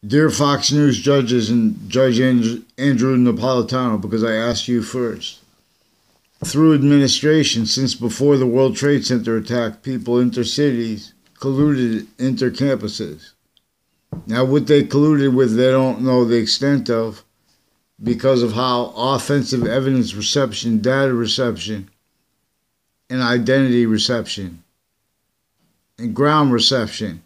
Dear Fox News judges and Judge Andrew Napolitano, because I asked you first. Through administration, since before the World Trade Center attack, people intercities colluded intercampuses. Now, what they colluded with, they don't know the extent of, because of how offensive evidence reception, data reception, and identity reception, and ground reception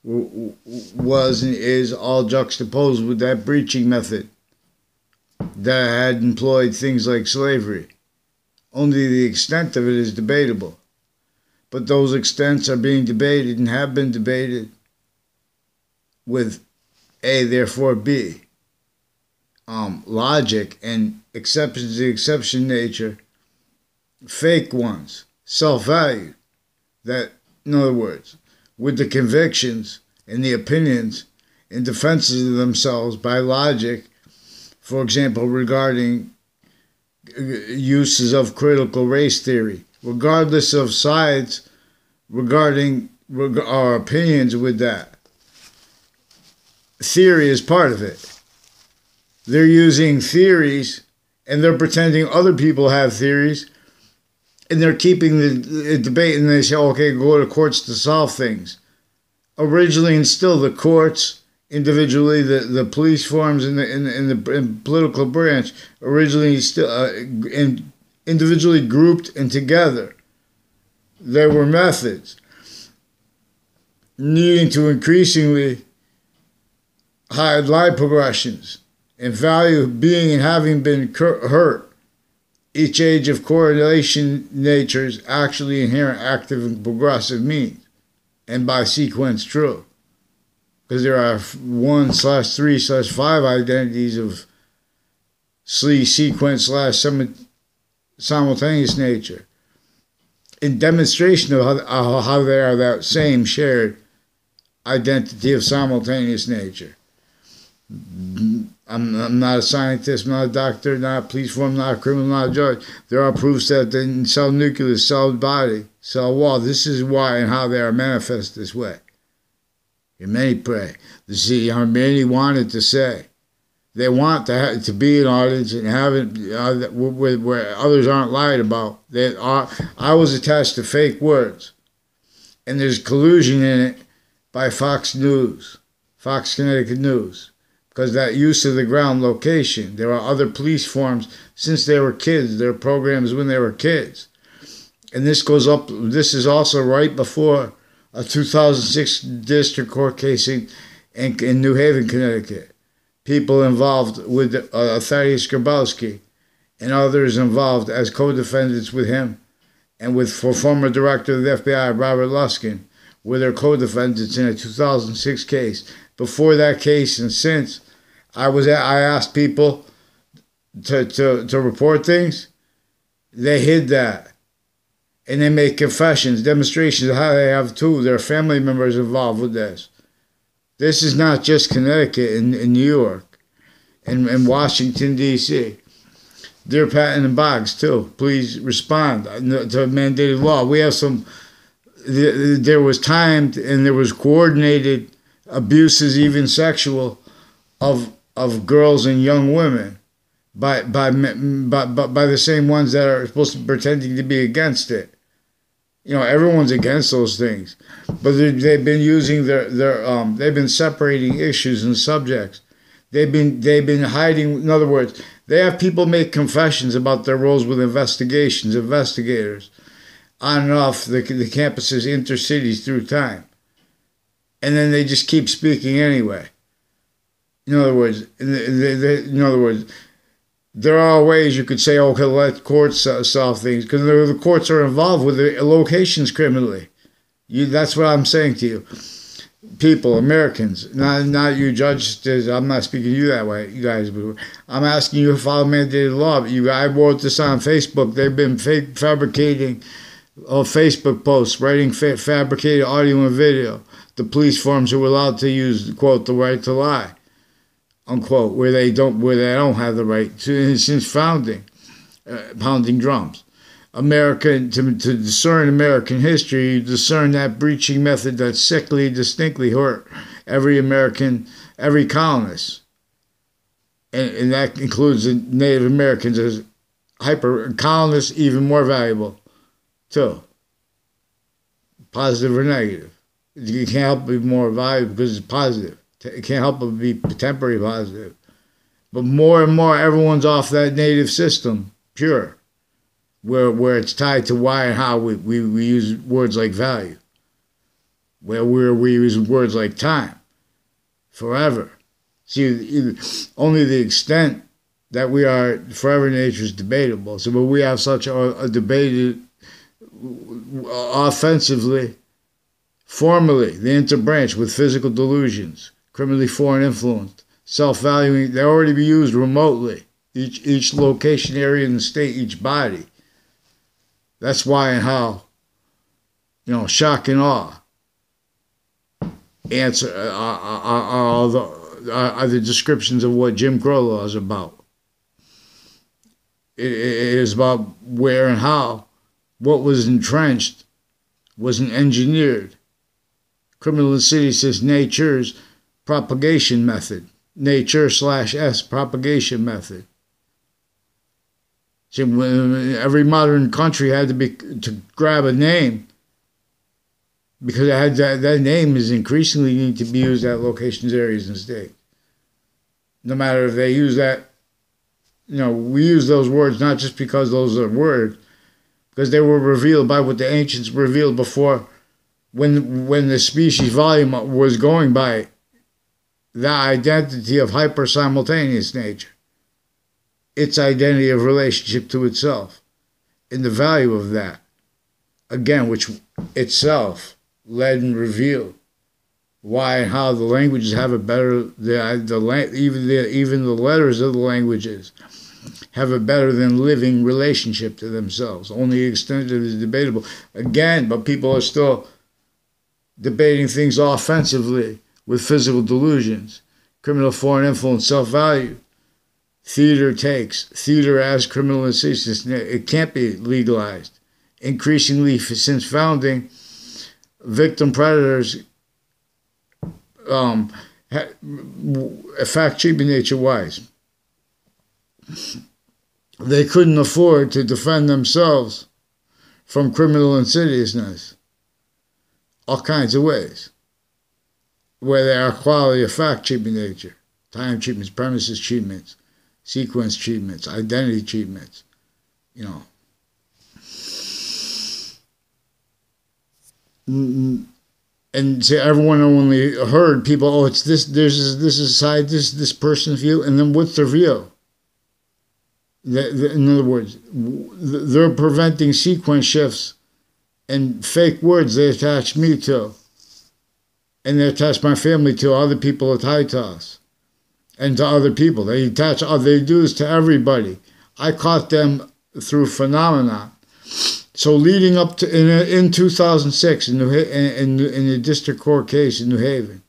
was and is all juxtaposed with that breaching method that had employed things like slavery. Only the extent of it is debatable. But those extents are being debated and have been debated with A, therefore B. Logic and exceptions to exception nature, fake ones, self-value. That, in other words, with the convictions and the opinions and defenses of themselves by logic, for example, regarding uses of critical race theory, regardless of sides regarding our opinions with that. Theory is part of it. They're using theories and they're pretending other people have theories and they're keeping the debate and they say, okay, go to courts to solve things. Originally and still the courts, individually, the police forms in the political branch, originally still individually grouped and together. There were methods needing to increasingly hide life progressions and value being and having been hurt. Each age of correlation natures actually inherent active and progressive means, and by sequence true. Because there are 1/3/5 identities of sequence / simultaneous nature. In demonstration of how they are that same shared identity of simultaneous nature. I'm not a scientist, I'm not a doctor, not a police form, not a criminal, not a judge. There are proofs that in cell nucleus, cell body, cell wall, this is why and how they are manifest this way. And many pray. Many wanted to say. They want to be an audience and have it where others aren't lied about. I was attached to fake words. And there's collusion in it by Fox News, Fox Connecticut News. Because that use of the ground location, there are other police forms since they were kids. There are programs when they were kids. And this goes up, this is also right before a 2006 district court case in New Haven, Connecticut. People involved with Thaddeus Grabowski and others involved as co-defendants with him and with former director of the FBI, Robert Luskin, were their co-defendants in a 2006 case. Before that case and since, I asked people to report things. They hid that. And they made confessions, demonstrations of how they have too. There are family members involved with this. This is not just Connecticut and New York and Washington, D.C. Dear Patton and Boggs, too, please respond to mandated law. We have some, there was timed and there was coordinated abuses, even sexual, of girls and young women by the same ones that are supposed to be pretending to be against it. You know, everyone's against those things, but they've been using they've been separating issues and subjects. They've been hiding. In other words, they have people make confessions about their roles with investigators, on and off the campuses, intercities through time, and then they just keep speaking anyway. In other words, there are ways you could say, okay, let courts solve things, because the courts are involved with the locations criminally. That's what I'm saying to you. People, Americans, not you judges, I'm not speaking to you that way, you guys. I'm asking you to follow mandated law. I wrote this on Facebook. They've been fabricating Facebook posts, writing fabricated audio and video. The police forms who were allowed to use, quote, the right to lie, unquote, where they don't have the right since founding, pounding drums. America, to discern American history, you discern that breaching method that's sickly, distinctly hurt every American, every colonist. And that includes the Native Americans as colonists, even more valuable, too. Positive or negative. You can't help but be more valuable because it's positive. It can't help but be temporary positive. But more and more, everyone's off that native system, pure, where it's tied to why and how we use words like value, where we use words like time, forever. See, only the extent that we are forever nature is debatable. So, but we have such a debate offensively, formally, the interbranch with physical delusions, criminally foreign influenced, self-valuing. They already be used remotely. Each location, area in the state, each body. That's why and how, shock and awe answer are the descriptions of what Jim Crow law is about. It is about where and how what was entrenched wasn't engineered. Criminal insidious is nature's propagation method. Nature/S propagation method. See, when every modern country had to grab a name, because it had that name is increasingly need to be used at locations, areas, and states. No matter if they use that, we use those words not just because those are words, because they were revealed by what the ancients revealed before, when the species volume was going by the identity of hyper-simultaneous nature, its identity of relationship to itself, and the value of that, again, which itself led and revealed why and how the languages have a better, even the letters of the languages have a better than living relationship to themselves. Only the extent of it is debatable. Again, but people are still debating things offensively with physical delusions, criminal foreign influence, self-value. Theater as criminal insidious. It can't be legalized. Increasingly, since founding, victim predators, fact cheaping nature-wise, they couldn't afford to defend themselves from criminal insidiousness, all kinds of ways, where they are quality of fact cheaping nature, time treatments, premises treatments, sequence treatments, identity treatments, And see, everyone only heard people, it's this, this is side, this person's view, and then what's their view? In other words, they're preventing sequence shifts and fake words they attach me to, and they attach my family to, other people are tied to us, and to other people. They do this to everybody. I caught them through phenomena. So leading up to, in 2006, in the district court case in New Haven,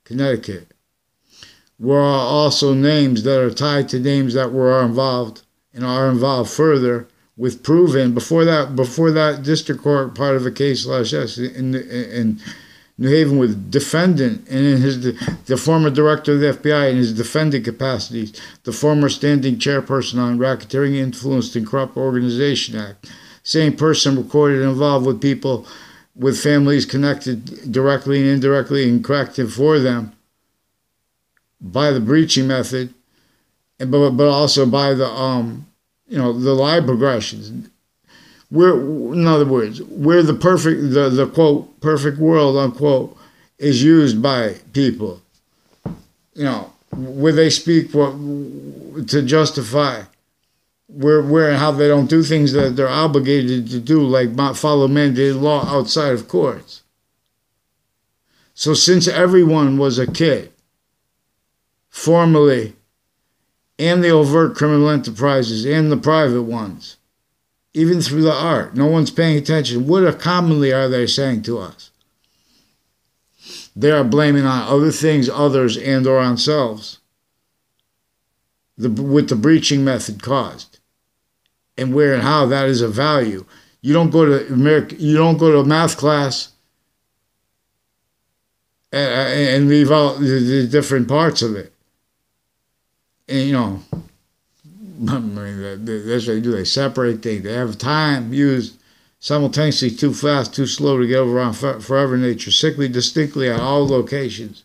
Connecticut, were also names that are tied to names that were involved and are involved further with proven, before that district court part of a case /S in New Haven with defendant, and in the former director of the FBI in his defendant capacities, the former standing chairperson on Racketeering Influenced and Corrupt Organization Act, same person recorded involved with people with families connected directly and indirectly and corrected for them by the breaching method, but also by the the lie progressions. In other words, where the quote perfect world unquote is used by people, where they speak to justify where and how they don't do things that they're obligated to do, like follow mandated law outside of courts. So since everyone was a kid, formally, and the overt criminal enterprises and the private ones, even through the art, no one's paying attention. What commonly are they saying to us? They are blaming on other things, others, and or on themselves, what the breaching method caused. And where and how that is a value. You don't go to math class and leave out the different parts of it. And, you know, I mean, that's what they do. They separate things. They have time used simultaneously, too fast, too slow to get over on forever nature, sickly, distinctly at all locations.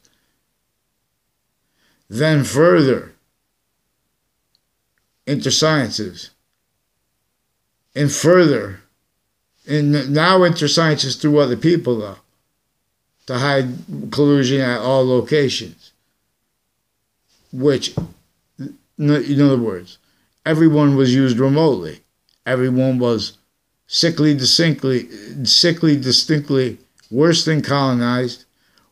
Then further, into sciences. And further, and now into sciences through other people, though, to hide collusion at all locations. Which, in other words, everyone was used remotely. Everyone was sickly, distinctly, worse than colonized,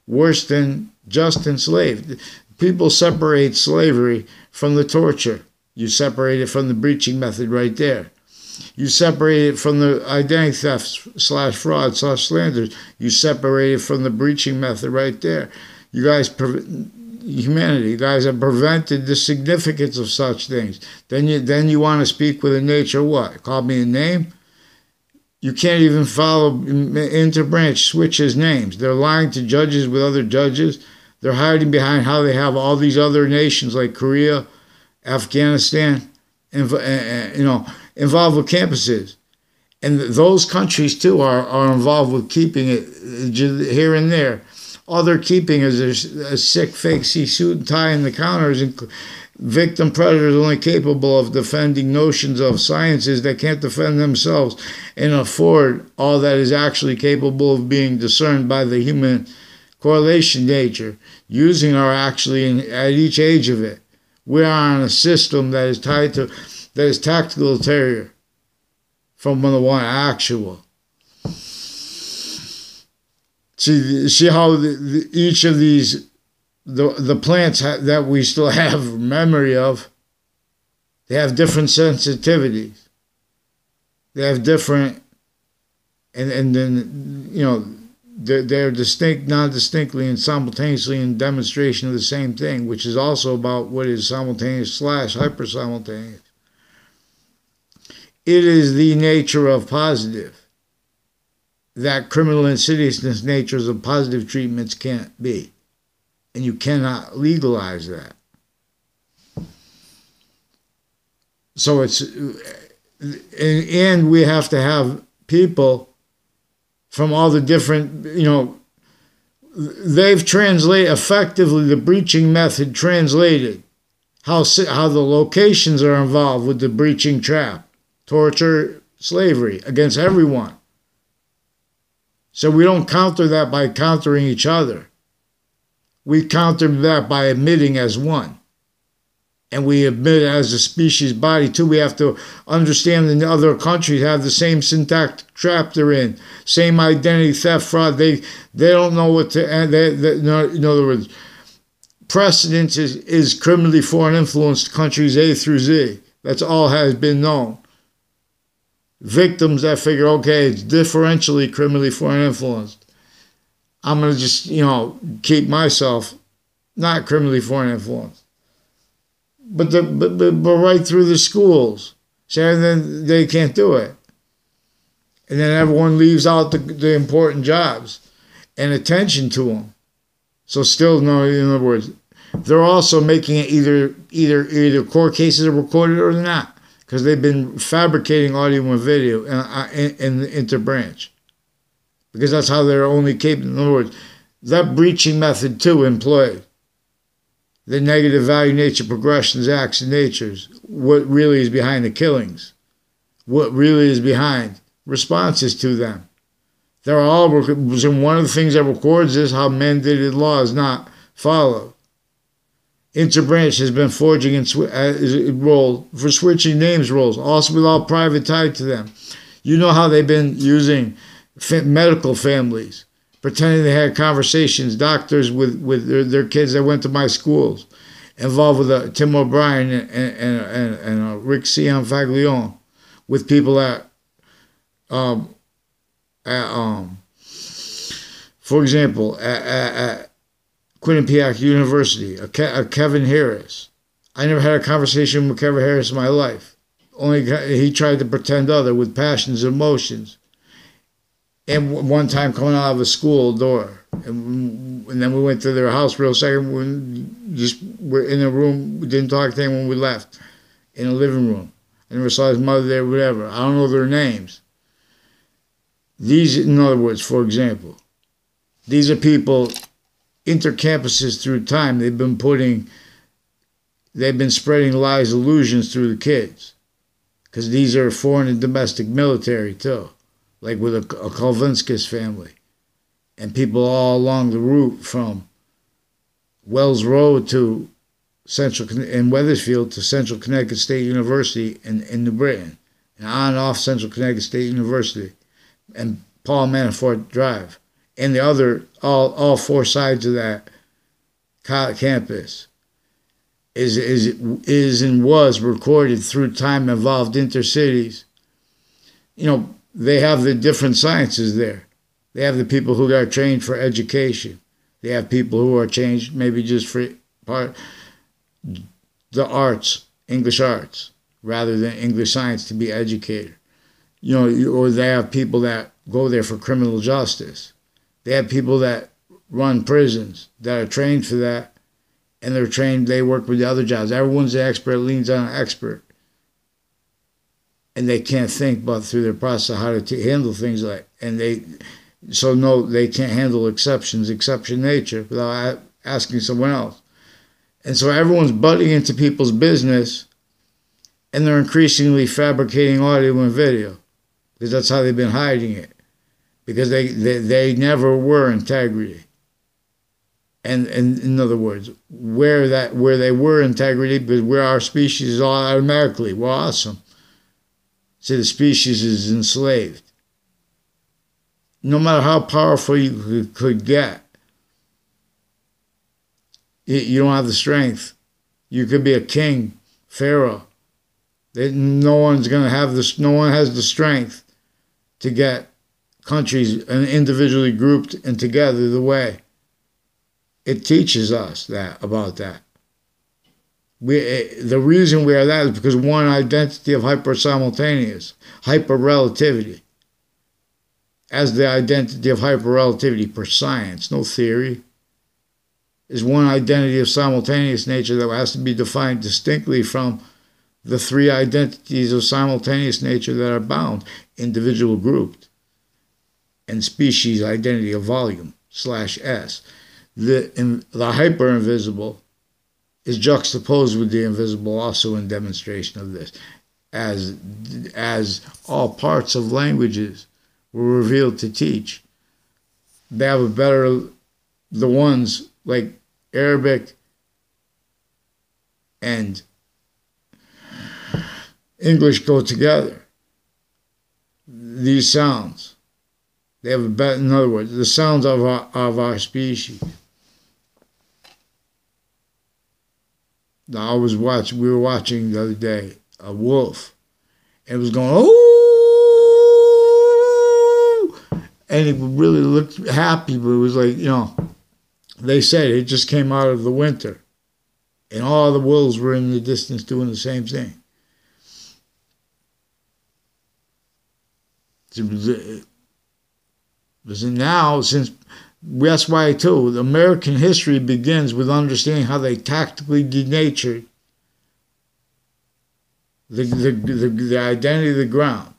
worse than just enslaved. People separate slavery from the torture. You separate it from the breaching method right there. You separate it from the identity theft / fraud / slander. You separate it from the breaching method right there. You guys, humanity, you guys have prevented the significance of such things. Then you want to speak with a nature what? Call me a name? You can't even follow interbranch switches names. They're lying to judges with other judges. They're hiding behind how they have all these other nations like Korea, Afghanistan, involved with campuses. And those countries, too, are involved with keeping it here and there. All they're keeping is a sick, fake suit and tie in the counters, and victim predators only capable of defending notions of sciences that can't defend themselves and afford all that is actually capable of being discerned by the human correlation nature, using our actually at each age of it. We are on a system that is tied to, that is tactical ulterior from the one actual. See how each of these, the plants that we still have memory of, they have different sensitivities. They have different, and then, you know, they're distinct, non-distinctly, and simultaneously in demonstration of the same thing, which is also about what is simultaneous / hyper-simultaneous. It is the nature of positive that criminal insidiousness natures of positive treatments can't be. And you cannot legalize that. So it's, and we have to have people from all the different, you know, they've translated effectively the breaching method, translated how the locations are involved with the breaching trap, torture, slavery against everyone. So we don't counter that by countering each other. We counter that by admitting as one. And we admit as a species body too. We have to understand that other countries have the same syntactic trap they're in, same identity theft, fraud. They don't know what to. In other words, precedence is criminally foreign influenced countries A through Z. That's all has been known. Victims that figure, okay, it's differentially criminally foreign influenced. I'm gonna just, you know, keep myself not criminally foreign influenced. But right through the schools, so then they can't do it, and then everyone leaves out the important jobs and attention to them. So still, no. In other words, they're also making it either court cases are recorded or they're not, because they've been fabricating audio and video in the interbranch, because that's how they're only capable. In other words, that breaching method too employed. The negative value nature progressions, acts, and natures, what really is behind the killings, what really is behind responses to them. They're all, and one of the things that records is how mandated law is not followed. Interbranch has been forging role for switching names roles, also without private tie to them. You know how they've been using medical families, pretending they had conversations, doctors with their kids that went to my schools, involved with Tim O'Brien and Rick Cianfaglione, with people for example, at Quinnipiac University, Kevin Harris. I never had a conversation with Kevin Harris in my life. Only he tried to pretend other with passions and emotions. And one time coming out of a school door, And then we went to their house real second. We're in a room. We didn't talk to anyone when we left, in a living room. I never saw his mother there, whatever. I don't know their names. These, in other words, for example, these are people, intercampuses through time. They've been spreading lies, illusions through the kids. Because these are foreign and domestic military, too. Like with a Kalvinskis family. And people all along the route from Wells Road to in Wethersfield to Central Connecticut State University in New Britain. And on and off Central Connecticut State University. And Paul Manafort Drive. And the other, all four sides of that campus is and was recorded through time, involved intercities. You know, they have the different sciences there. They have the people who got trained for education. They have people who are trained maybe just for the arts, English arts, rather than English science to be educated. You know, or they have people that go there for criminal justice. They have people that run prisons that are trained for that, and they're trained, they work with the other jobs. Everyone's an expert, leans on an expert. And they can't think but through their process how to handle things like, and they can't handle exception nature without asking someone else. And so everyone's butting into people's business, and they're increasingly fabricating audio and video, because that's how they've been hiding it. Because they never were integrity. And in other words, where they were integrity, because we're our species is all automatically, we're awesome. See, the species is enslaved. No matter how powerful you could get, you don't have the strength. You could be a king, pharaoh. No one's going to have this. No one has the strength to get countries individually grouped and together the way it teaches us about that. The reason we are that is because one identity of hyper-simultaneous, hyper-relativity, as the identity of hyper-relativity per science, no theory, is one identity of simultaneous nature that has to be defined distinctly from the three identities of simultaneous nature that are bound, individual grouped, and species identity of volume /S. The hyper-invisible is juxtaposed with the invisible also in demonstration of this, as all parts of languages were revealed to teach. They have the ones like Arabic and English go together. These sounds, they have in other words, the sounds of our species. Now we were watching the other day a wolf, and it was going, oh, and it really looked happy, but it was like, you know, they said it just came out of the winter, and all the wolves were in the distance doing the same thing. Now, since that's why too, the American history begins with understanding how they tactically denatured the identity of the ground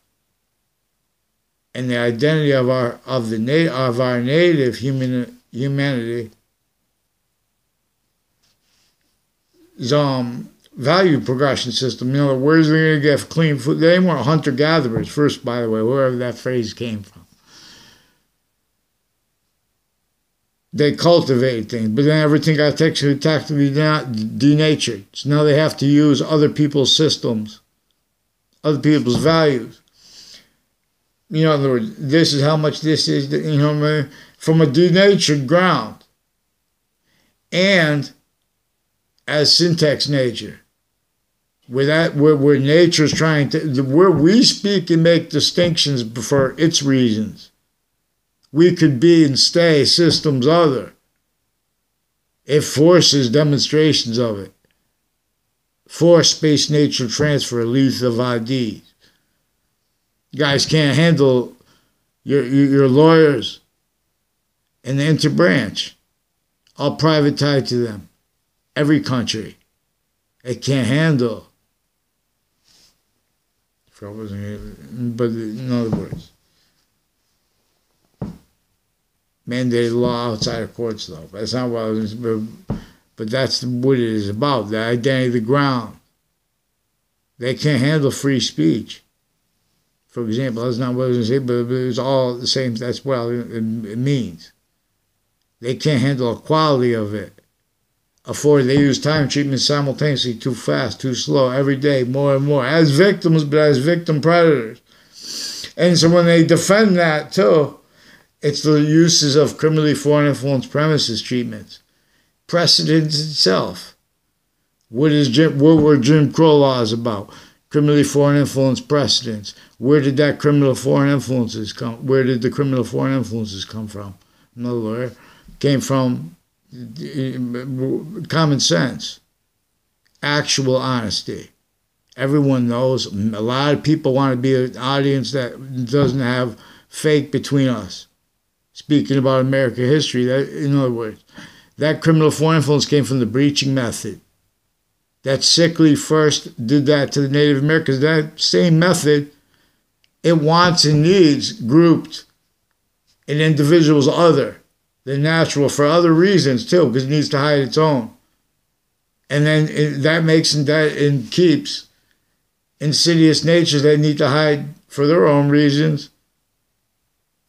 and the identity of our native humanity. Value progression system. You know, where's they going to get clean food? They weren't hunter-gatherers first, by the way, wherever that phrase came from. They cultivated things, but then everything got tactically denatured. So now they have to use other people's systems, other people's values. You know, in other words, this is how much this is, you know, from a denatured ground. And as syntax nature, where nature's trying to, where we speak and make distinctions for its reasons. We could be and stay systems other. It forces demonstrations of it. Force space nature transfer leads to IDs. You guys can't handle your lawyers and the interbranch, all private tied to them. Every country. It can't handle. But in other words, mandated law outside of courts, though. That's not what I was. But that's what it is about. The identity of the ground. They can't handle free speech. For example, that's not what I was going to say, but it's all the same. That's what it means. They can't handle the quality of it. They use time treatment simultaneously, too fast, too slow, every day, more and more, as victims, but as victim predators. And so when they defend that, too, it's the uses of criminally foreign influence premises treatments. Precedence itself. What were Jim Crow laws about? Criminally foreign influence precedents. Where did the criminal foreign influences come from? In other words, came from common sense, actual honesty. Everyone knows. A lot of people want to be an audience that doesn't have fake between us. Speaking about American history, in other words, that criminal foreign influence came from the breaching method. That sickly first did that to the Native Americans. That same method, it wants and needs grouped in individuals other than natural for other reasons too, because it needs to hide its own. And then that makes and keeps insidious natures that need to hide for their own reasons.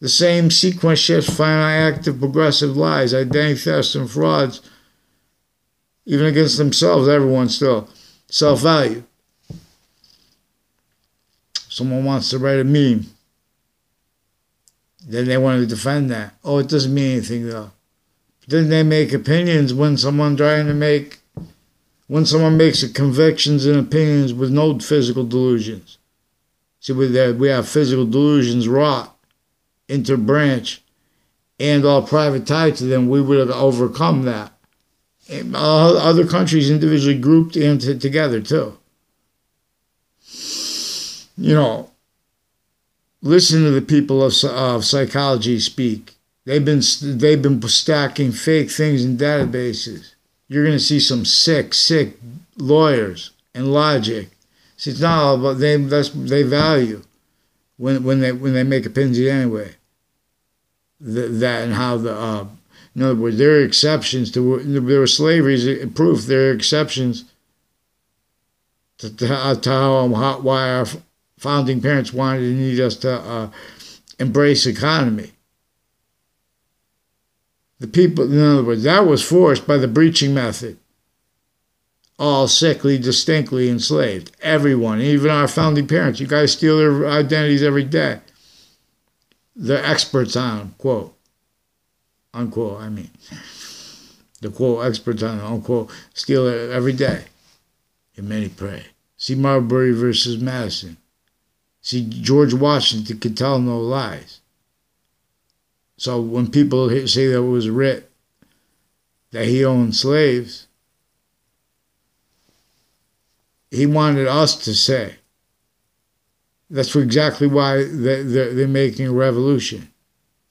The same sequence shifts finite active progressive lies, identity thefts and frauds, even against themselves, everyone still. Self-value. Someone wants to write a meme. Then they want to defend that. Oh, it doesn't mean anything though. But then they make opinions when someone makes convictions and opinions with no physical delusions. See, we have physical delusions wrought, interbranch, and all private tied to them. We would have overcome that. Other countries individually grouped into together too. Listen to the people of psychology speak. They've been stacking fake things in databases. You're going to see some sick lawyers and logic. See, it's not all about them. That's what they value when they make opinions anyway. That and how in other words, there are exceptions to there were slavery's proof. There are exceptions to why our founding parents wanted and needed us to embrace economy. The people, in other words, that was forced by the breaching method. All sickly, distinctly enslaved. Everyone, even our founding parents. You guys steal their identities every day. They're experts on them, quote, unquote, the quote, experts on them, unquote, steal it every day. And many pray. See Marbury versus Madison. See, George Washington could tell no lies. So when people say that it was writ that he owned slaves, he wanted us to say. That's exactly why they're making a revolution.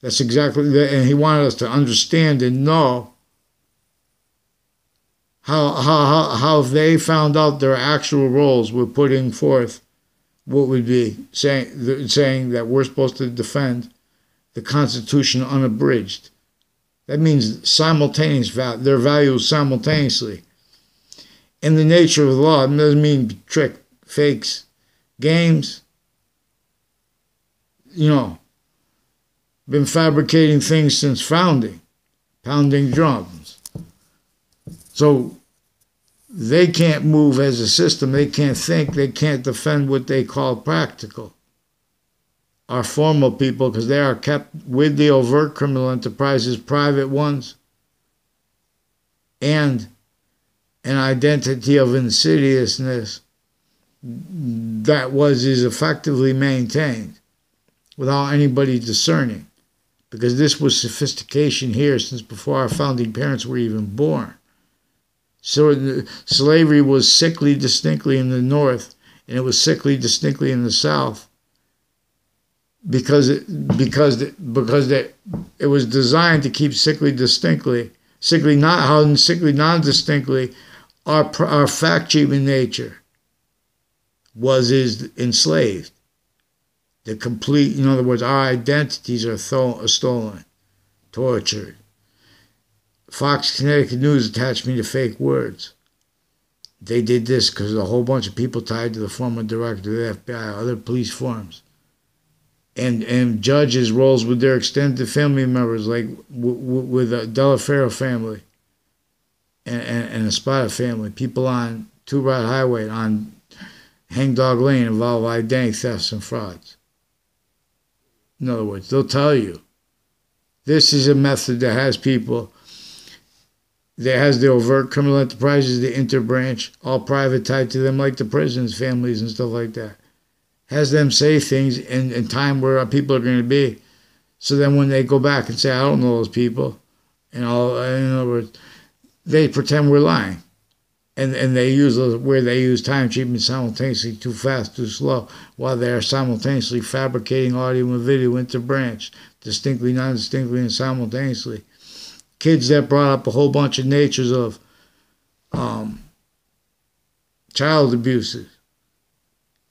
That's exactly, and he wanted us to understand and know how if they found out their actual roles were putting forth what would be saying that we're supposed to defend the Constitution unabridged. That means simultaneous value. Their values simultaneously. And the nature of the law, it doesn't mean trick, fakes, games. Been fabricating things since founding, pounding drums. So they can't move as a system. They can't think. They can't defend what they call practical. Our formal people, because they are kept with the overt criminal enterprises, private ones, and an identity of insidiousness that is effectively maintained without anybody discerning, because this was sophistication here since before our founding parents were even born. So slavery was sickly distinctly in the North, and it was sickly distinctly in the South. it was designed to keep sickly non-distinctly. Our fact-treatment nature is enslaved. The complete, in other words, our identities are stolen, tortured. Fox Connecticut News attached me to fake words. They did this because a whole bunch of people tied to the former director of the FBI, other police forms, and judges' roles with their extended family members, like with the Delaferro family and the Spada family, people on Two Rod Highway, on Hangdog Lane, involved with identity thefts and frauds. In other words, they'll tell you this is a method that has people, that has the overt criminal enterprises, the interbranch, all private tied to them, like the prisons, families, and stuff like that. Has them say things in time where people are going to be. So then when they go back and say, I don't know those people, in other words, they pretend we're lying. And they use time treatment simultaneously, too fast, too slow, while they are simultaneously fabricating audio and video interbranch, distinctly, non-distinctly, and simultaneously. Kids that brought up a whole bunch of natures of child abuses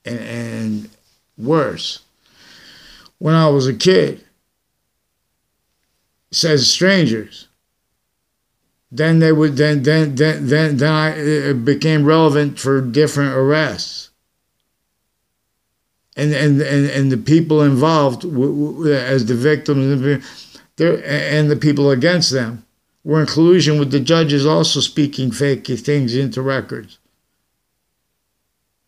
and worse. When I was a kid, says strangers. Then they would it became relevant for different arrests, and the people involved as the victims and the people against them were in collusion with the judges, also speaking fake things into records,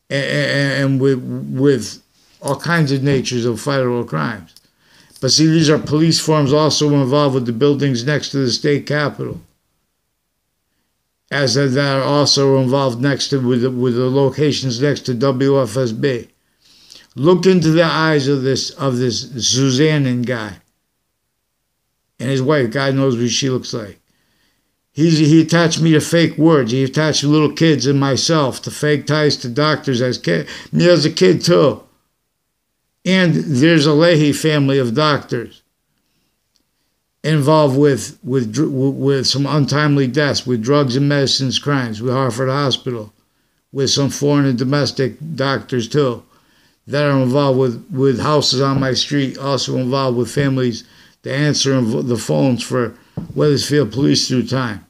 and with all kinds of natures of federal crimes. But see, these are police forms also involved with the buildings next to the state capitol, as that are also involved with the locations next to WFSB. Look into the eyes of this Suzanne guy and his wife. God knows what she looks like. He attached me to fake words. He attached little kids and myself to fake ties to doctors me as a kid too. And there's a Leahy family of doctors involved with some untimely deaths, with drugs and medicines crimes, with Hartford Hospital, with some foreign and domestic doctors too, that are involved with houses on my street, also involved with families that answer the phones for Weathersfield Police through time,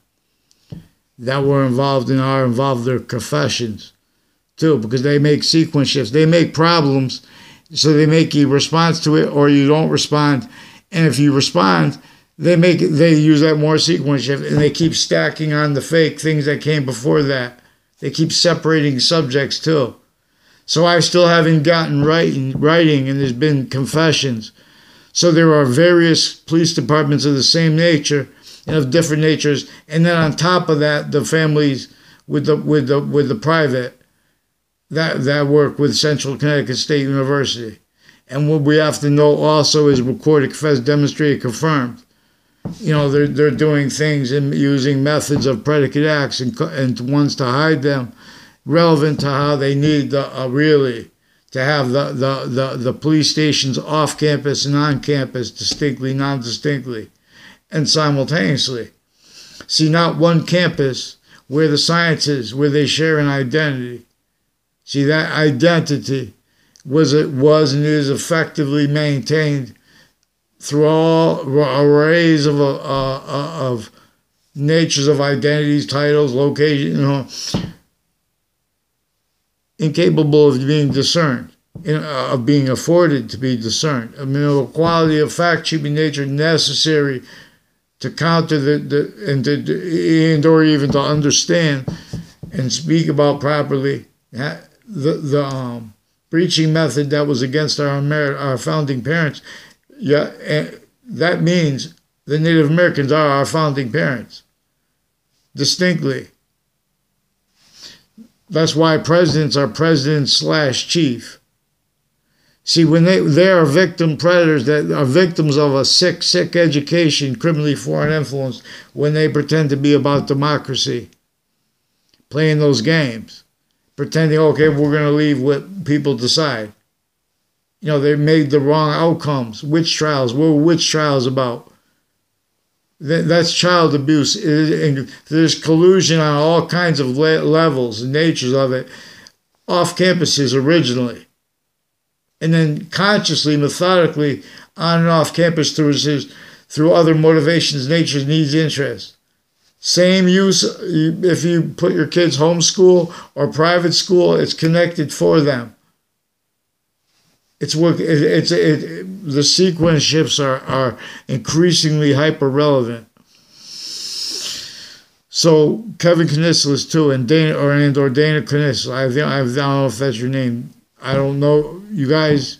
that were involved in their confessions too, because they make sequence shifts. They make problems, so they make you respond to it or you don't respond. And if you respond, they use that more sequence shift, and they keep stacking on the fake things that came before that. They keep separating subjects too. So I still haven't gotten writing, and there's been confessions. So there are various police departments of the same nature and of different natures, and then on top of that, the families with the private that work with Central Connecticut State University. And what we have to know also is recorded, confessed, demonstrated, confirmed. You know, they're doing things and using methods of predicate acts and ones to hide them, relevant to how they need really to have the police stations off campus and on campus, distinctly, non-distinctly, and simultaneously. See, not one campus where the science is, where they share an identity. See, that identity was and is effectively maintained through all arrays of natures of identities, titles, location, incapable of being discerned, of being afforded to be discerned. I mean, the quality of fact-keeping nature necessary to counter or even to understand and speak about properly the breaching method that was against our founding parents. Yeah, and that means the Native Americans are our founding parents, distinctly. That's why presidents are president/chief. See, when they are victim predators that are victims of a sick education, criminally foreign influence, when they pretend to be about democracy, playing those games, pretending, okay, we're going to leave what people decide. You know, they made the wrong outcomes. Witch trials. What were witch trials about? That's child abuse. There's collusion on all kinds of levels and natures of it off campuses originally. And then consciously, methodically, on and off campus through other motivations, natures, needs, interests. Same use, if you put your kids homeschool or private school, it's connected for them. The sequence shifts are increasingly hyper relevant. So Kevin Knisselis too, and Dana Knisselis. I don't know if that's your name. I don't know. You guys,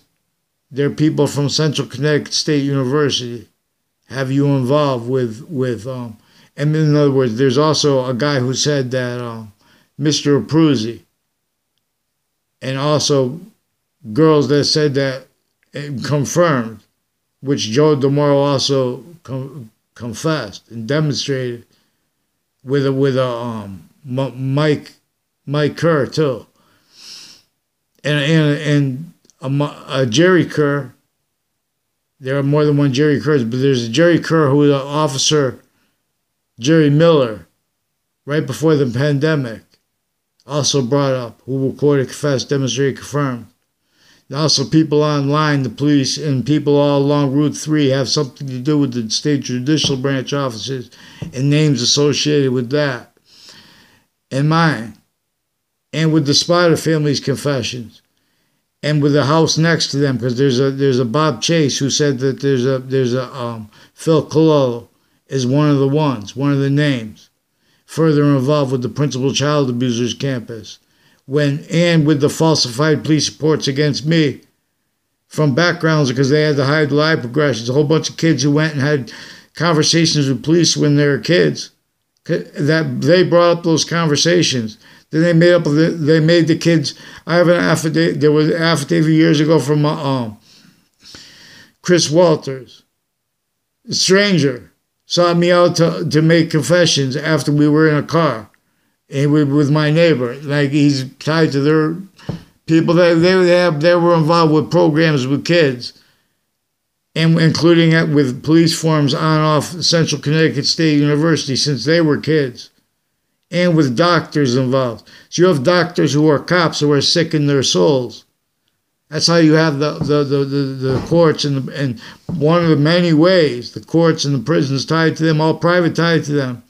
they're people from Central Connecticut State University. Have you involved with and in other words, there's also a guy who said that Mr. Abruzzi, and also girls that said that confirmed, which Joe DeMoro also confessed and demonstrated with Mike Kerr too, and a Jerry Kerr. There are more than one Jerry Kerrs, but there's a Jerry Kerr who was an officer, Jerry Miller, right before the pandemic, also brought up, who recorded, confessed, demonstrated, confirmed. And also people online, the police, and people all along Route 3 have something to do with the state judicial branch offices and names associated with that. And mine. And with the Spider family's confessions. And with the house next to them, because there's a Bob Chase who said that there's a Phil Cololo is one of the names, further involved with the principal child abusers campus. And with the falsified police reports against me from backgrounds, because they had to hide live progressions. A whole bunch of kids who went and had conversations with police when they were kids, that they brought up those conversations. Then they made the kids. I have an affidavit. There was an affidavit years ago from Chris Walters, a stranger, sought me out to make confessions after we were in a car. And with my neighbor, like he's tied to their people that they were involved with programs with kids, and including it with police forms on off Central Connecticut State University since they were kids, and with doctors involved. So you have doctors who are cops who are sick in their souls. That's how you have the courts and one of the many ways the courts and the prisons tied to them, all private tied to them,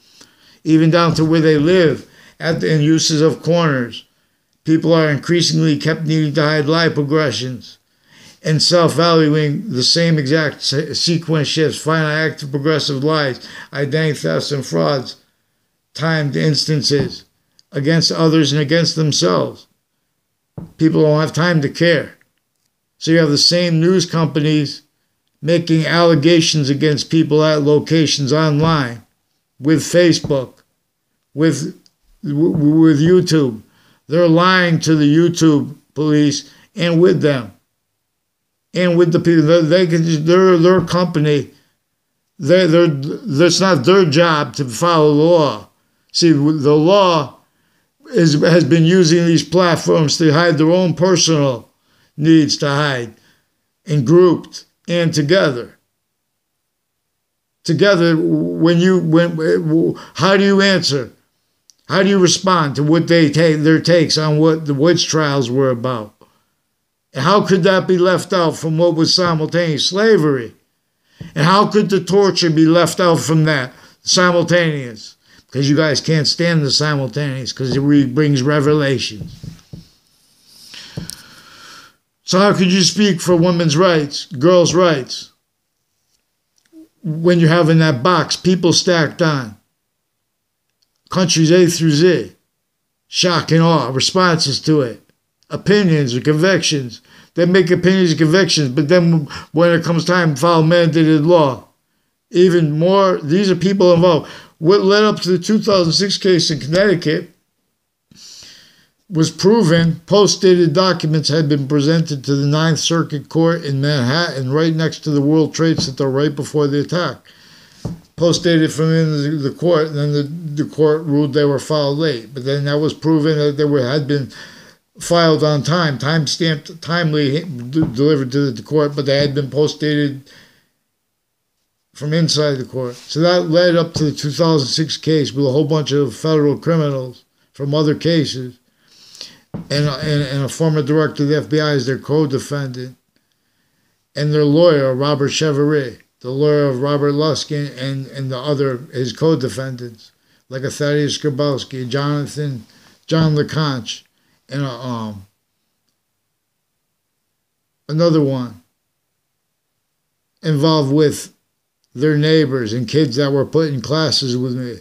even down to where they live. And uses of corners. People are increasingly kept needing to hide life progressions and self-valuing the same exact sequence shifts, finite active progressive lies, identity thefts and frauds, timed instances against others and against themselves. People don't have time to care. So you have the same news companies making allegations against people at locations online, with Facebook, with YouTube. They're lying to the YouTube police and with them. And with the people. Their company, that's not their job to follow the law. See, the law has been using these platforms to hide their own personal needs to hide, and grouped and together. Together, how do you answer? How do you respond to what their takes on what the witch trials were about? And how could that be left out from what was simultaneous slavery? And how could the torture be left out from that simultaneous? Because you guys can't stand the simultaneous, because it brings revelations. So how could you speak for women's rights, girls' rights, when you have in that box people stacked on? Countries A through Z, shock and awe, responses to it, opinions or convictions. They make opinions and convictions, but then when it comes time to follow mandated law, even more, these are people involved. What led up to the 2006 case in Connecticut was proven. Post-dated documents had been presented to the Ninth Circuit Court in Manhattan, right next to the World Trade Center, right before the attack. Post-dated from in the court, and then the court ruled they were filed late. But then that was proven that there had been filed on time, time-stamped, timely delivered to the court, but they had been post-dated from inside the court. So that led up to the 2006 case with a whole bunch of federal criminals from other cases, and a former director of the FBI is their co-defendant, and their lawyer, Robert Chevalier, the lawyer of Robert Lusk, and his co-defendants, like a Thaddeus Grabowski, John LeConte, and another one involved with their neighbors and kids that were put in classes with me.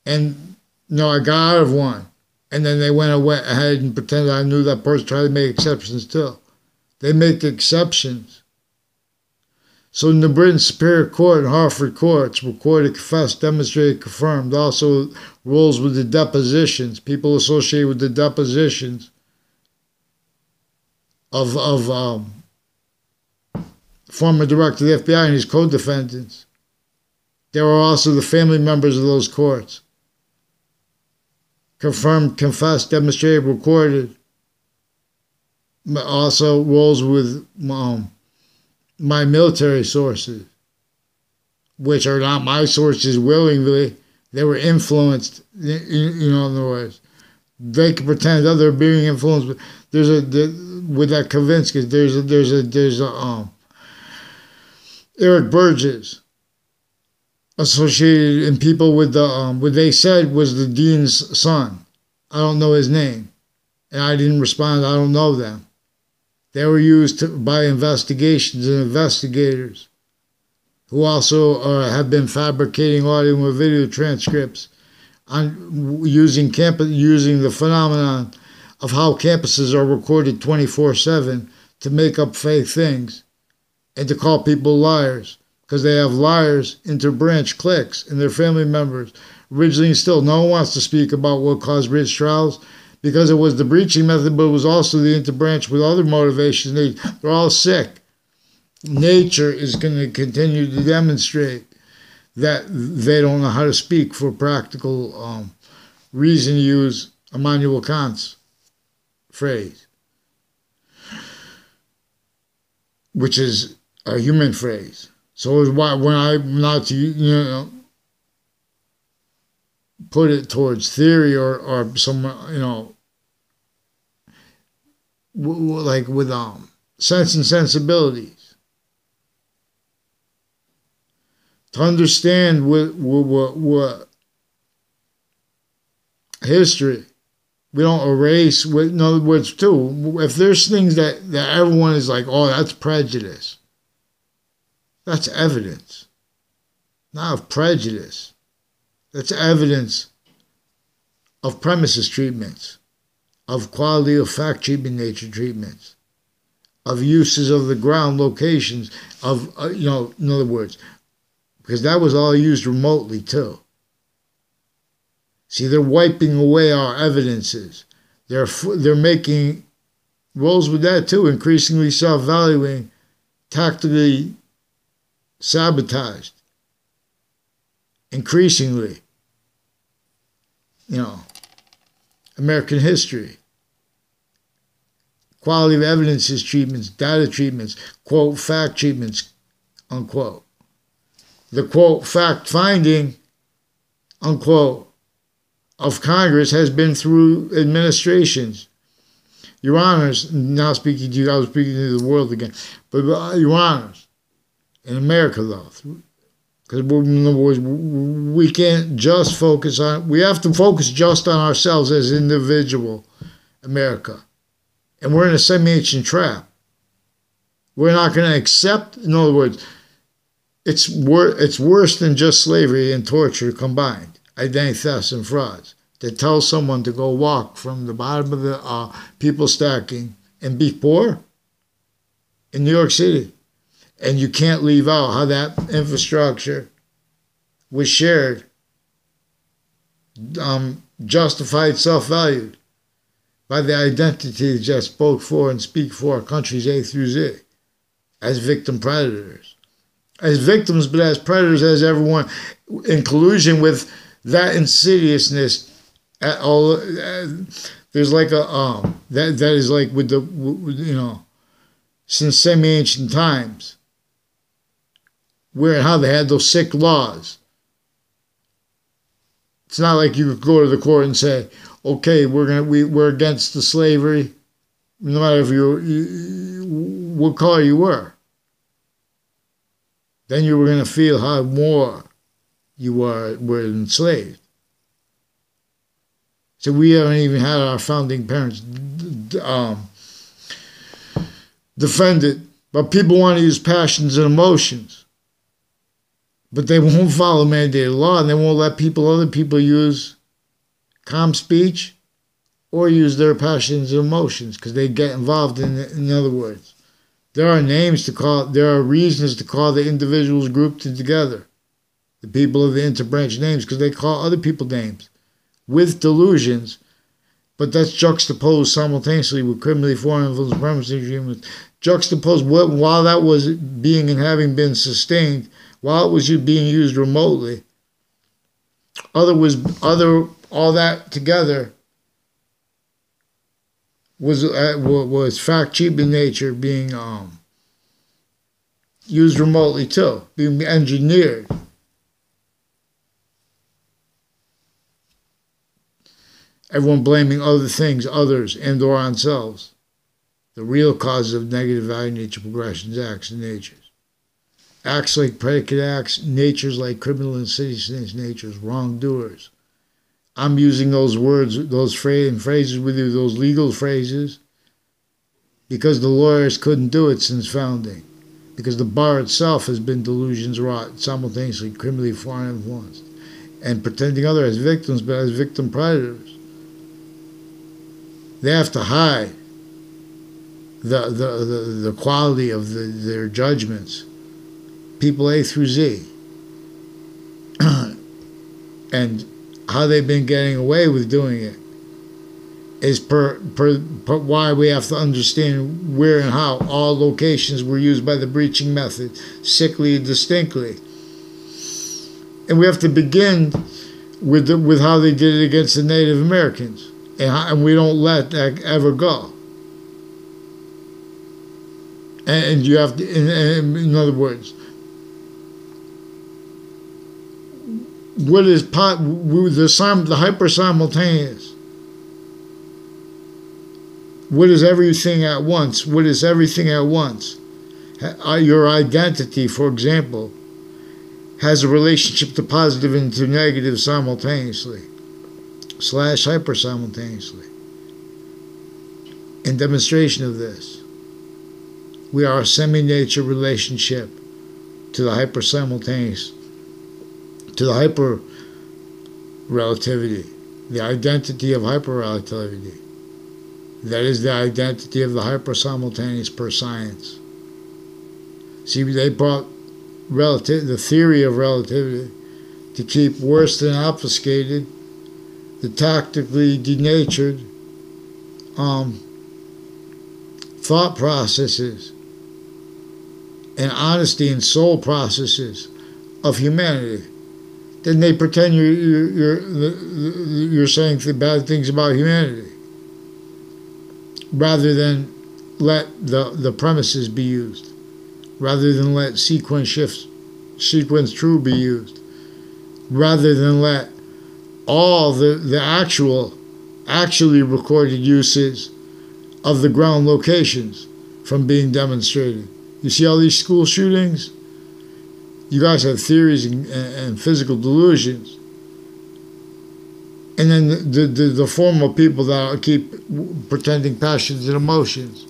And I got out of one. And then they went ahead and pretended I knew that person, tried to make exceptions too. They make exceptions. So New Britain Superior Court and Hartford courts recorded, confessed, demonstrated, confirmed. Also rules with the depositions, people associated with the depositions of former director of the FBI and his co-defendants. There were also the family members of those courts. Confirmed, confessed, demonstrated, recorded. Also rolls with my military sources, which are not my sources willingly. They were influenced, in other words. They can pretend that they're being influenced. With that Kavinsky, there's a Eric Burgess associated in people with what they said was the dean's son. I don't know his name, and I didn't respond. I don't know them. They were used by investigations and investigators who also have been fabricating audio and video transcripts on using the phenomenon of how campuses are recorded 24/7 to make up fake things and to call people liars, because they have liars, interbranch cliques, and their family members. Originally, still, no one wants to speak about what caused Rich trials, because it was the breaching method, but it was also the interbranch with other motivations. They're all sick. Nature is going to continue to demonstrate that they don't know how to speak for practical reason, to use Immanuel Kant's phrase, which is a human phrase. So it's why when I'm not to put it towards theory or some like with sense and sensibilities, to understand what history. We don't erase. In other words, too, if there's things that everyone is like, oh, that's prejudice. That's evidence, not of prejudice. That's evidence of premises treatments, of quality of fact treatment, nature treatments, of uses of the ground, locations, of, in other words, because that was all used remotely too. See, they're wiping away our evidences. They're making rolls with that too, increasingly self-valuing, tactically sabotaged, increasingly, American history, quality of evidences treatments, data treatments, quote, fact treatments, unquote. The quote, fact finding, unquote, of Congress has been through administrations. Your Honors, now speaking to you, I was speaking to the world again, but Your Honors, in America though, because in other words, we can't just focus on, we have to focus just on ourselves as individual America. And we're in a semi-ancient trap. We're not going to accept, in other words, it's worse than just slavery and torture combined, identity thefts and frauds. To tell someone to go walk from the bottom of the people stacking and be poor in New York City. And you can't leave out how that infrastructure was shared, justified, self-valued by the identities that spoke for and speak for countries A through Z as victim predators. As victims, but as predators, as everyone, in collusion with that insidiousness All there's like a that is like with the since semi-ancient times, where and how they had those sick laws. It's not like you could go to the court and say, okay, we're against the slavery, no matter if what color you were. Then you were going to feel how more you were enslaved. So we haven't even had our founding parents defend it. But people want to use passions and emotions. But they won't follow mandated law, and they won't let other people use calm speech or use their passions and emotions because they get involved in other words. There are reasons to call the individuals grouped together, the people of the interbranch names, because they call other people names with delusions, but that's juxtaposed simultaneously with criminally foreign influence supremacy regime. Juxtaposed while that was being and having been sustained, while it was being used remotely, all that together was fact cheap in nature, being used remotely too, being engineered. Everyone blaming other things, others, and or on themselves. The real causes of negative value nature progressions, acts, and natures. Acts like predicate acts, natures like criminal and insidious natures, wrongdoers. I'm using those words, those phrases with you, those legal phrases, because the lawyers couldn't do it since founding. Because the bar itself has been delusions wrought, simultaneously criminally foreign influenced, and pretending others as victims, but as victim predators. They have to hide the quality of their judgments, people A through Z, and how they've been getting away with doing it is per why we have to understand where and how all locations were used by the breaching method, sickly and distinctly. And we have to begin with how they did it against the Native Americans, and we don't let that ever go. And you have to, in other words, what is the hyper simultaneous? What is everything at once? What is everything at once? Your identity, for example, has a relationship to positive and to negative simultaneously, / hyper simultaneously. In demonstration of this, we are a semi-nature relationship to the hyper simultaneous, to the hyper relativity, the identity of hyper relativity. That is the identity of the hyper simultaneous per science. See, they brought the theory of relativity to keep worse than obfuscated, the tactically denatured thought processes and honesty and soul processes of humanity. Then they pretend you're saying bad things about humanity, rather than let the premises be used, rather than let sequence true be used, rather than let all the actually recorded uses of the ground locations from being demonstrated. You see all these school shootings? You guys have theories and physical delusions. And then the formal people that keep pretending passions and emotions.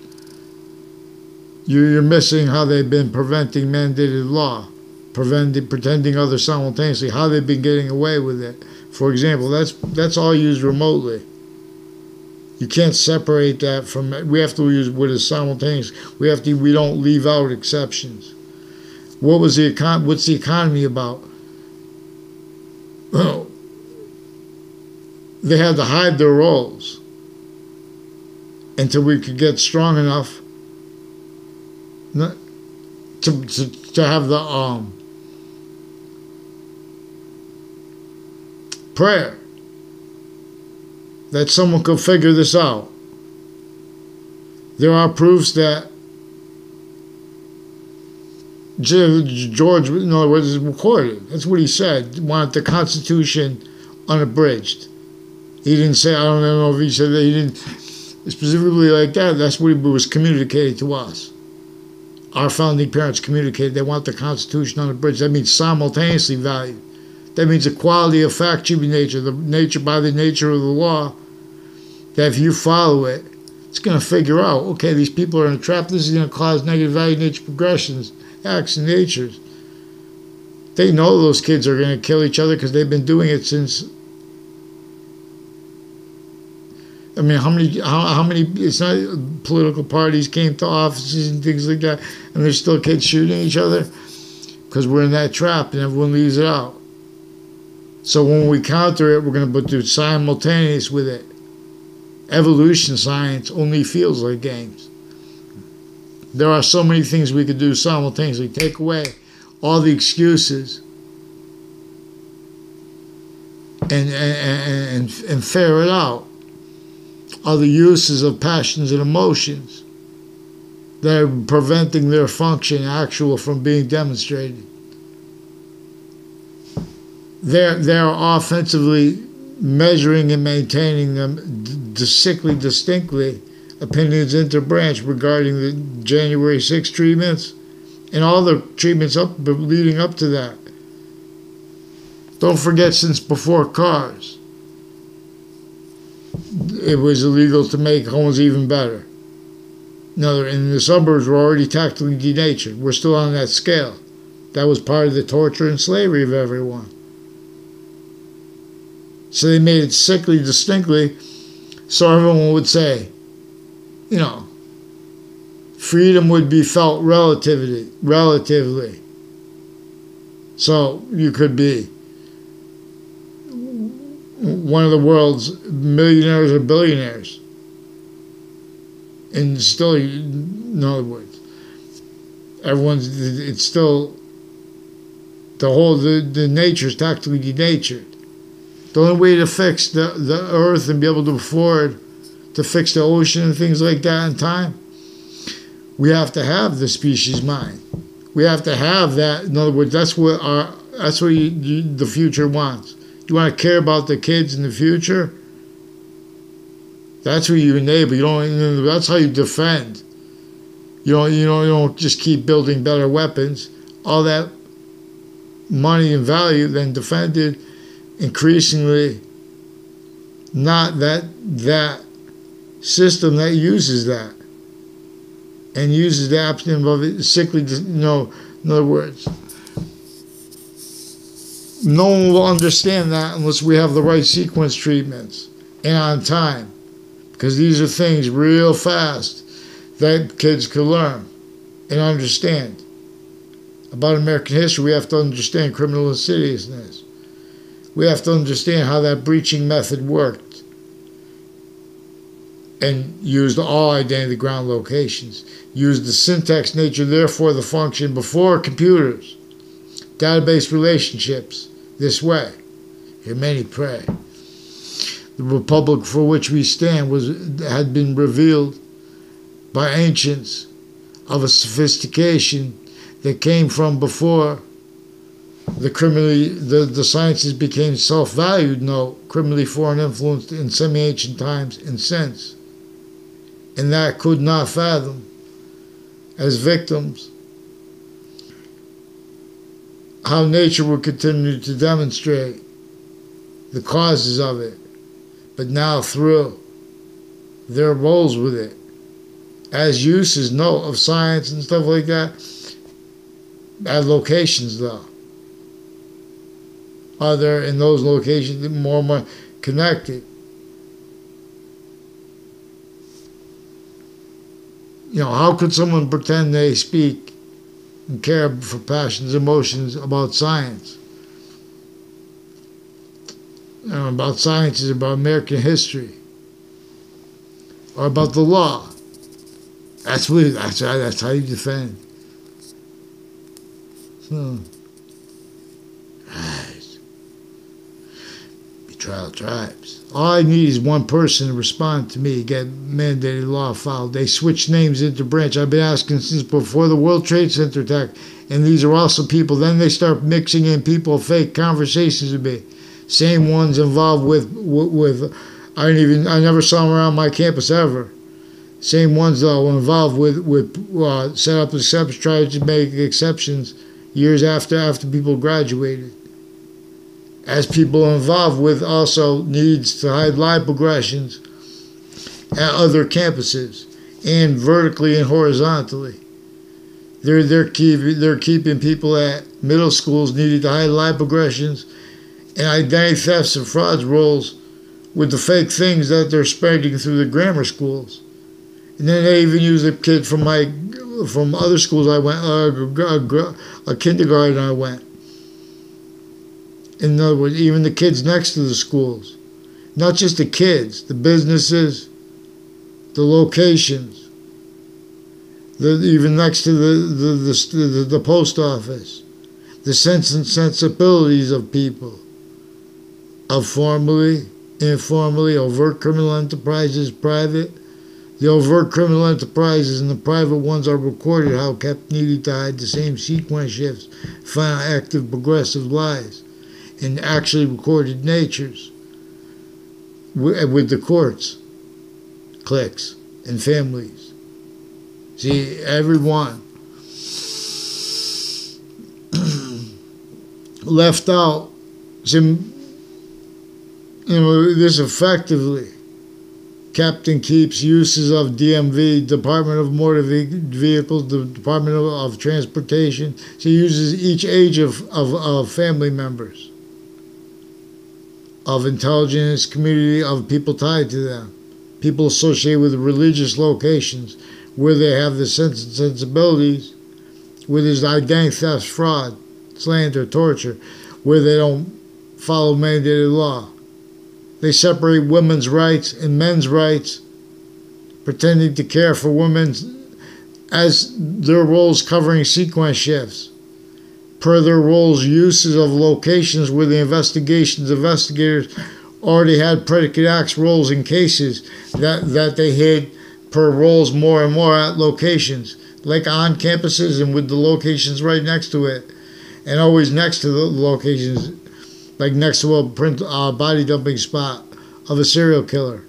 You're missing how they've been preventing mandated law, pretending others simultaneously, how they've been getting away with it. For example, that's all used remotely. You can't separate that from. We have to use what is simultaneous. We don't leave out exceptions. What's the economy about? Well, they had to hide their roles until we could get strong enough to have the prayer that someone could figure this out. There are proofs that George, in other words, is recorded. That's what he said. Wanted the Constitution unabridged. He didn't say, I don't know if he said that, he didn't specifically like that. That's what was communicated to us. Our founding parents communicated they want the Constitution unabridged. That means simultaneously valued. That means equality of fact should be by the nature of the law, that if you follow it, it's going to figure out, okay, these people are in a trap. This is going to cause negative value nature progressions, acts and natures. They know those kids are going to kill each other because they've been doing it since. I mean, how many? It's not political parties came to offices and things like that, and there's still kids shooting each other because we're in that trap and everyone leaves it out. So when we counter it, we're going to put the simultaneous with it. Evolution science only feels like games. There are so many things we could do simultaneously. Take away all the excuses and ferret it out. Other uses of passions and emotions that are preventing their function actual from being demonstrated. They're offensively measuring and maintaining them distinctly opinions interbranch regarding the January 6 treatments and all the treatments leading up to that. Don't forget, since before cars, it was illegal to make homes even better. In the suburbs, we're already tactically denatured. We're still on that scale. That was part of the torture and slavery of everyone. So they made it sickly distinctly so everyone would say, freedom would be felt relatively. So you could be one of the world's millionaires or billionaires. And still, in other words, it's still, the nature's tactically denatured. The only way to fix the earth and be able to afford to fix the ocean and things like that in time, we have to have the species mind. We have to have that. In other words, that's what the future wants. You want to care about the kids in the future? That's what you enable. That's how you defend. You don't just keep building better weapons. All that money and value then defended increasingly not that system that uses that and uses the abstinence of it sickly. In other words, no one will understand that unless we have the right sequence treatments and on time, because these are things real fast that kids can learn and understand. About American history, we have to understand criminal insidiousness. We have to understand how that breaching method worked and used all identity ground locations, used the syntax, nature, therefore the function before computers, database relationships this way. Hear many pray. The republic for which we stand had been revealed by ancients of a sophistication that came from before the sciences became self-valued, criminally foreign influenced in semi-ancient times and since. And that could not fathom, as victims, how nature would continue to demonstrate the causes of it, but now through their roles with it, as uses of science and stuff like that, at locations though. Are there in those locations more and more connected? How could someone pretend they speak and care for passions, emotions about science? About science is about American history or about the law. That's how you defend. Right. trial tribes. All I need is one person to respond to me, get mandated law followed. They switch names into branch. I've been asking since before the World Trade Center attack, and these are also people. Then they start mixing in people, fake conversations with me. Same ones involved with I never saw them around my campus ever. Same ones though involved with set up exceptions, tried to make exceptions years after people graduated. As people involved with also needs to hide lie progressions at other campuses and vertically and horizontally. They're keeping people at middle schools needing to hide lie progressions and identity thefts and frauds roles with the fake things that they're spreading through the grammar schools. And then they even use a kid from other schools I went, a kindergarten I went. In other words, even the kids next to the schools. Not just the kids, the businesses, the locations, even next to the post office, the sense and sensibilities of people, of formally, informally, overt criminal enterprises, private. The overt criminal enterprises and the private ones are recorded how kept needing to hide the same sequence shifts, final active progressive lies, and actually recorded natures with the courts, cliques, and families. See, everyone left out some, this effectively kept and keeps uses of DMV, Department of Motor Vehicles, the Department of Transportation. She uses each age of family members, of intelligence community, of people tied to them, people associated with religious locations where they have the sense and sensibilities, where there's identity theft, fraud, slander, torture, where they don't follow mandated law. They separate women's rights and men's rights, pretending to care for women as their roles covering sequence shifts. Per their roles, uses of locations where the investigators already had predicate acts roles in cases that they hid per roles more and more at locations, like on campuses and with the locations right next to it, and always next to the locations, like next to a body dumping spot of a serial killer,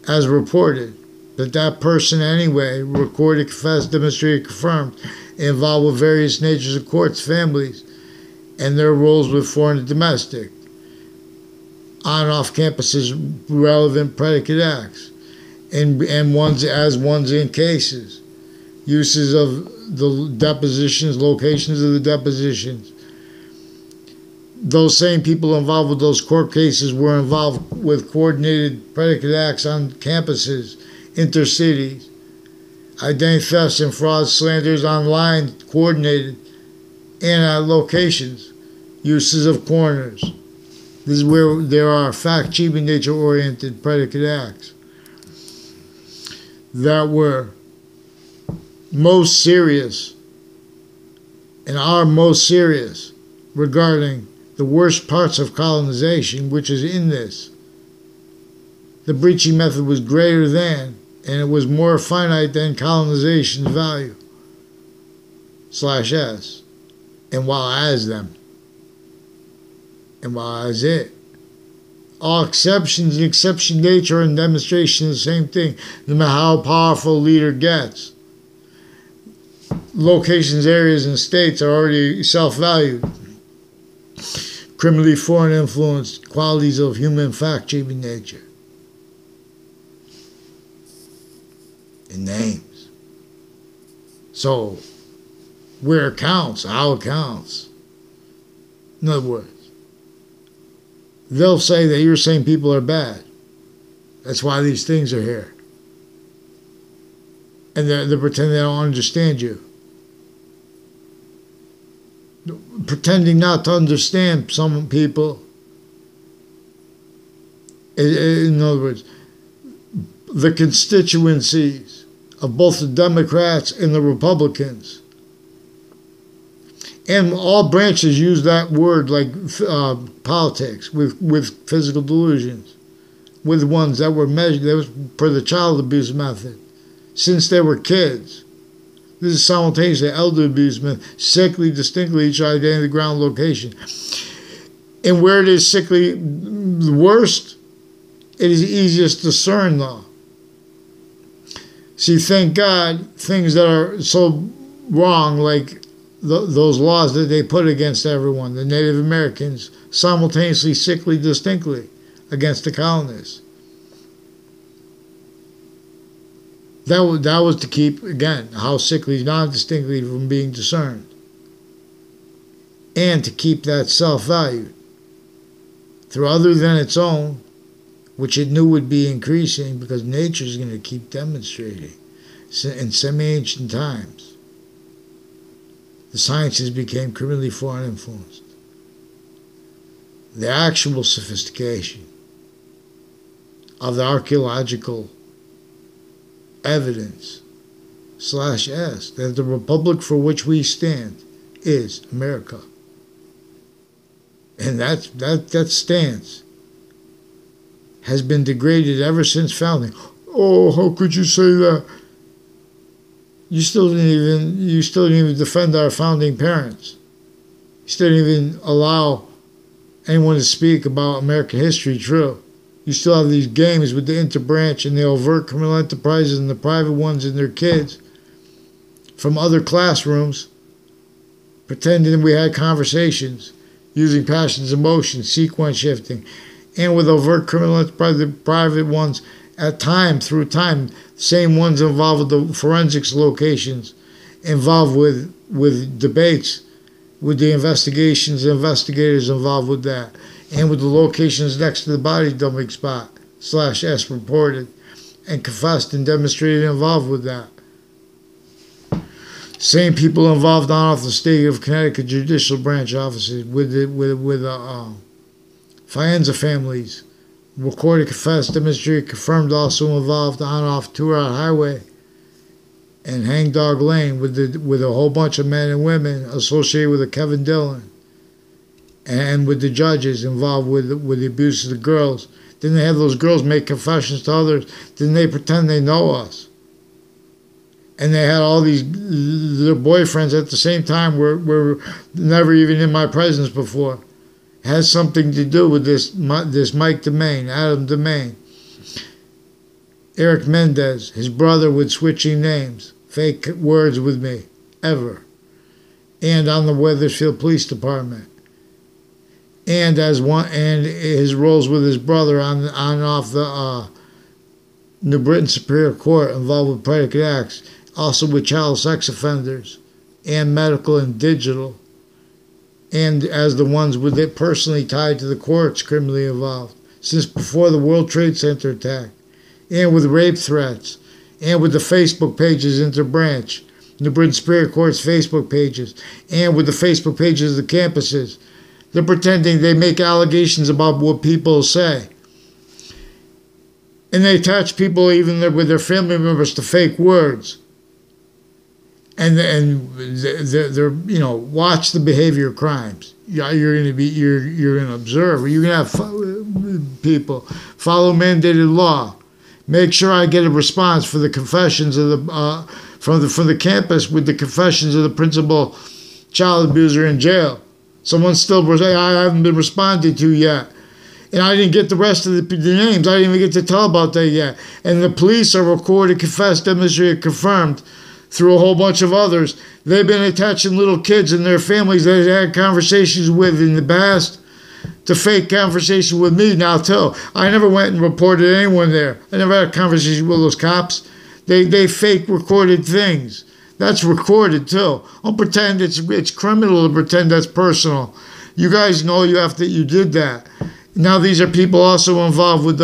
as reported, that person anyway, recorded, confessed, demonstrated, confirmed, involved with various natures of courts, families, and their roles with foreign and domestic, on and off campuses, relevant predicate acts, and ones in cases, uses of the depositions, locations of the depositions. Those same people involved with those court cases were involved with coordinated predicate acts on campuses, intercities, identity thefts and frauds, slanders online, coordinated, and at locations, uses of corners. This is where there are fact, cheating, nature-oriented predicate acts that were most serious and are most serious regarding the worst parts of colonization, which is in this. The breaching method was greater than, and it was more finite than colonization's value, /s, and while as them, and while as it. All exceptions and exception nature and demonstration is the same thing, no matter how powerful a leader gets. Locations, areas, and states are already self-valued. Criminally foreign influenced qualities of human fact-shaping nature. In names. So, where it counts, how it counts. In other words, they'll say that you're saying people are bad. That's why these things are here. And they're pretending they don't understand you. Pretending not to understand some people. In other words, the constituencies of both the Democrats and the Republicans And all branches use that word like politics with physical delusions, with ones that were measured, that was per the child abuse method, since they were kids. This is simultaneously elder abuse method, sickly, distinctly, each identity, the ground location. And where it is sickly the worst, it is easiest to discern though. See, thank God, things that are so wrong, like those laws that they put against everyone, the Native Americans, simultaneously, sickly, distinctly, against the colonists. That was to keep, again, how sickly, non-distinctly from being discerned. And to keep that self-valued through other than its own, which it knew would be increasing because nature is going to keep demonstrating. In semi-ancient times, the sciences became criminally foreign influenced. The actual sophistication of the archaeological evidence /s that the republic for which we stand is America. And that stance has been degraded ever since founding. Oh, how could you say that? You still didn't even defend our founding parents. You still didn't even allow anyone to speak about American history true. You still have these games with the interbranch and the overt criminal enterprises and the private ones and their kids from other classrooms, pretending we had conversations, using passions, emotions, sequence shifting, and with overt criminal enterprise, the private ones at time, through time, same ones involved with the forensics locations, involved with debates, with the investigators involved with that, and with the locations next to the body dumping spot /s reported and confessed and demonstrated involved with that. Same people involved on off the state of Connecticut judicial branch offices with Fienza families, recorded, confessed, demonstrated, confirmed, also involved on off Two-Route Highway and Hangdog Lane with a whole bunch of men and women associated with Kevin Dillon, and with the judges involved with the abuse of the girls. Didn't they have those girls make confessions to others? Didn't they pretend they know us? And they had all these their boyfriends at the same time were never even in my presence before. It has something to do with this Mike DeMaine, Adam DeMaine, Eric Mendez, his brother with switching names, fake words with me, ever, and on the Wethersfield Police Department, and his roles with his brother on and off the New Britain Superior Court involved with predicate acts, also with child sex offenders, and medical and digital, and as the ones with it personally tied to the courts criminally involved since before the World Trade Center attack, and with rape threats, and with the Facebook pages interbranch, the Britain Superior Court's Facebook pages, and with the Facebook pages of the campuses. They're pretending they make allegations about what people say. And they attach people even with their family members to fake words. And they're watch the behavior of crimes. You're gonna observe. You're gonna have people follow mandated law. Make sure I get a response for the confessions of the from the campus with the confessions of the principal child abuser in jail. Someone's still saying I haven't been responded to yet. And I didn't get the rest of the names. I didn't even get to tell about that yet. And the police are recorded, confessed, demonstrated, confirmed through a whole bunch of others. They've been attaching little kids and their families that they had conversations with in the past to fake conversation with me now too. I never went and reported anyone there. I never had a conversation with those cops. They fake recorded things. That's recorded too. Don't pretend it's criminal to pretend that's personal. You guys know you did that. Now these are people also involved with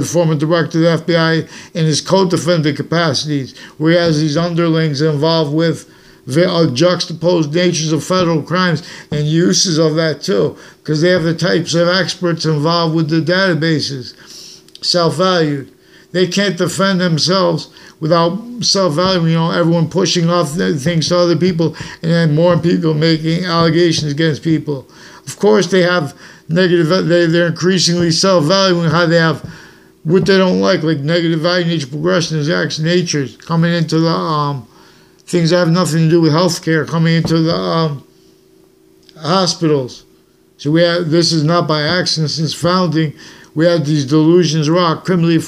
former director of the FBI in his co-defendant capacities, where he has these underlings involved with juxtaposed natures of federal crimes and uses of that too, because they have the types of experts involved with the databases, self-valued. they can't defend themselves without self-value. You know, everyone pushing off things to other people, and then more people making allegations against people. Of course, they have negative. They're increasingly self-valuing how they have what they don't like negative value, nature, progression, action, natures coming into the things that have nothing to do with healthcare, coming into the hospitals. So this is not by accident. Since founding, we had these delusions criminally